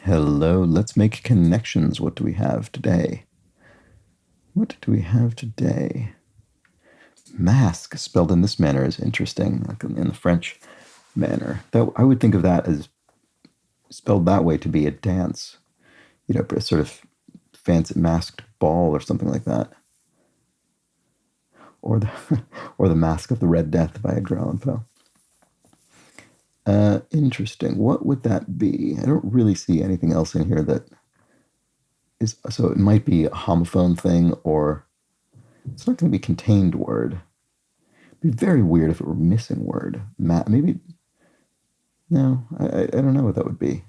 Hello, let's make connections. What do we have today? What do we have today? Mask spelled in this manner is interesting, like in the French manner. Though I would think of that as spelled that way to be a dance, a sort of fancy masked ball or something like that. Or the or the Mask of the Red Death by Edgar Allan Poe. Interesting. What would that be? I don't really see anything else in here that is, so it might be a homophone thing, or it's not going to be contained word. It'd be very weird if it were missing word. Maybe, no, I don't know what that would be.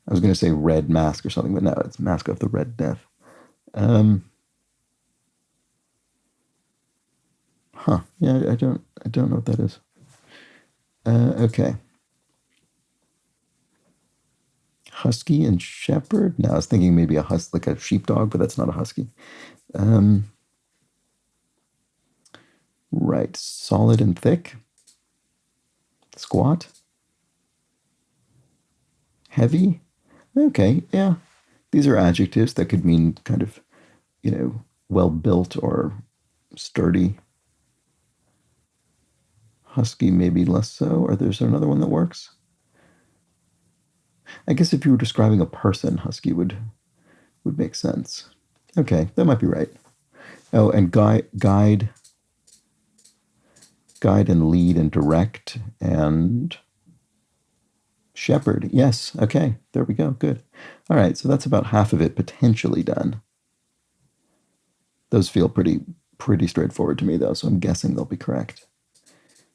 I was going to say red mask or something, but no, it's Mask of the Red Death. Yeah, I don't know what that is. Okay. Husky and shepherd? No, I was thinking maybe like a sheepdog, but that's not a husky. Right. Solid and thick. Squat. Heavy. Okay, yeah. These are adjectives that could mean kind of, well built or sturdy. Husky, maybe less so. Or there's another one that works. I guess if you were describing a person, husky would make sense. Okay, that might be right. Oh, and guide and lead and direct and shepherd. Yes, okay, there we go, good. All right, so that's about half of it potentially done. Those feel pretty straightforward to me, though, so I'm guessing they'll be correct.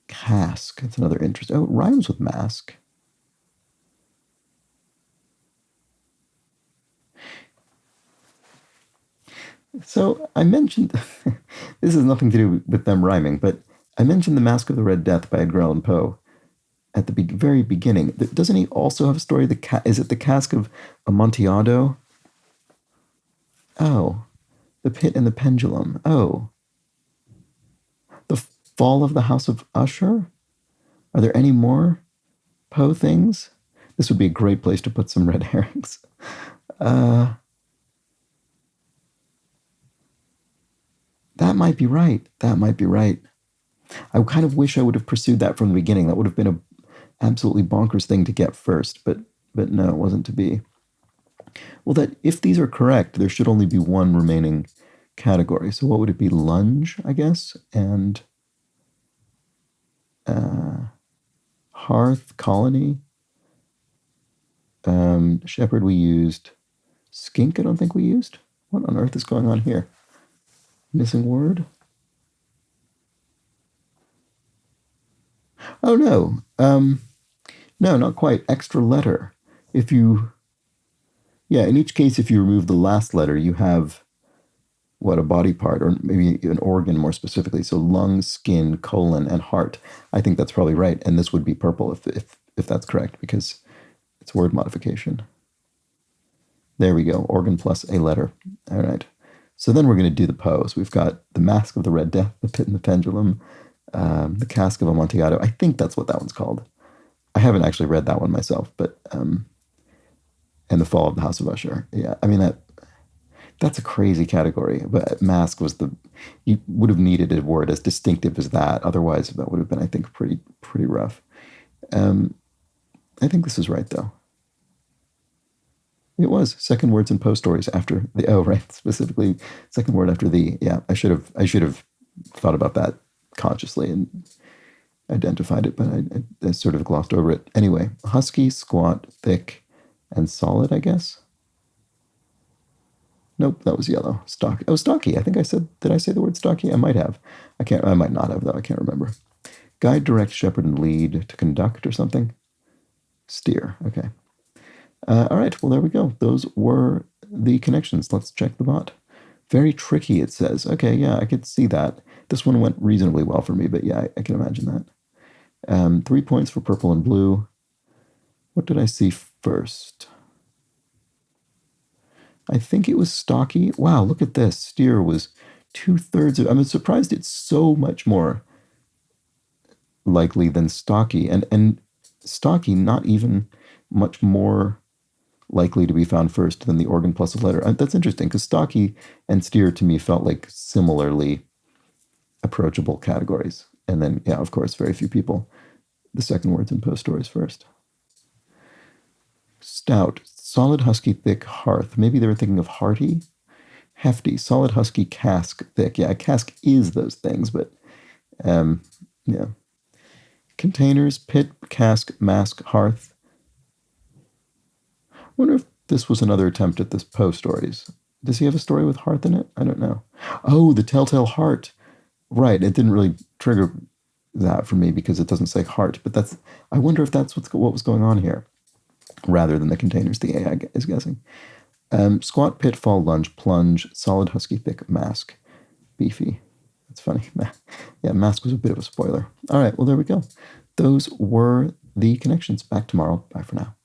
Cask, that's another interest. Oh, it rhymes with mask. So I mentioned, this has nothing to do with them rhyming, but I mentioned The Mask of the Red Death by Edgar Allan Poe at the very beginning. Doesn't he also have a story? Is it the Cask of Amontillado? Oh, The Pit and the Pendulum. Oh, The Fall of the House of Usher? Are there any more Poe things? This would be a great place to put some red herrings. That might be right. That might be right. I kind of wish I would have pursued that from the beginning. That would have been an absolutely bonkers thing to get first, but no, it wasn't to be. Well, that if these are correct, there should only be one remaining category. So what would it be? Lunge, I guess, and hearth, colony. Shepherd we used. Skink I don't think we used. What on earth is going on here? Missing word? Oh, no. No, not quite. Extra letter. In each case, if you remove the last letter, you have, a body part, or maybe an organ more specifically. So lung, skin, colon, and heart. I think that's probably right. And this would be purple if that's correct, because it's word modification. There we go. Organ plus a letter. All right. So then we're going to do the pose. We've got The Mask of the Red Death, The Pit and the Pendulum, The Cask of Amontillado. I think that's what that one's called. I haven't actually read that one myself, but and The Fall of the House of Usher. Yeah, I mean that's a crazy category. But mask was you would have needed a word as distinctive as that. Otherwise, that would have been, I think, pretty rough. I think this is right though. It was second words in Poe stories after the right, specifically second word after the. Yeah, I should have thought about that consciously and identified it, but I sort of glossed over it. Anyway, husky, squat, thick, and solid, I guess. Nope, that was yellow. Stock. Oh, stocky. I think I said. Did I say the word stocky? I might have. I might not have though. I can't remember. Guide, direct, shepherd, and lead. To conduct or something. Steer. Okay. All right, well, there we go. Those were the connections. Let's check the bot. Very tricky, it says. Okay, yeah, I could see that. This one went reasonably well for me, but yeah, I can imagine that. 3 points for purple and blue. What did I see first? I think it was stocky. Wow, look at this. Steer was 2/3 of. I'm surprised it's so much more likely than stocky. And stocky, not even much more likely to be found first, then the organ plus a letter. That's interesting because stocky and steer to me felt like similarly approachable categories. And then, yeah, of course, very few people. The second word's in post stories first. Stout, solid, husky, thick, hearth. Maybe they were thinking of hearty. Hefty, solid, husky, cask, thick. Yeah, a cask is those things, but yeah. Containers, pit, cask, mask, hearth. I wonder if this was another attempt at this Poe stories. Does he have a story with hearth in it? I don't know. Oh, the Telltale Heart. Right. It didn't really trigger that for me because it doesn't say heart, but that's. I wonder if that's what was going on here, rather than the containers. The AI is guessing. Squat, pit, fall, lunge, plunge, solid, husky, thick, mask, beefy. That's funny. Yeah, mask was a bit of a spoiler. All right. Well, there we go. Those were the connections. Back tomorrow. Bye for now.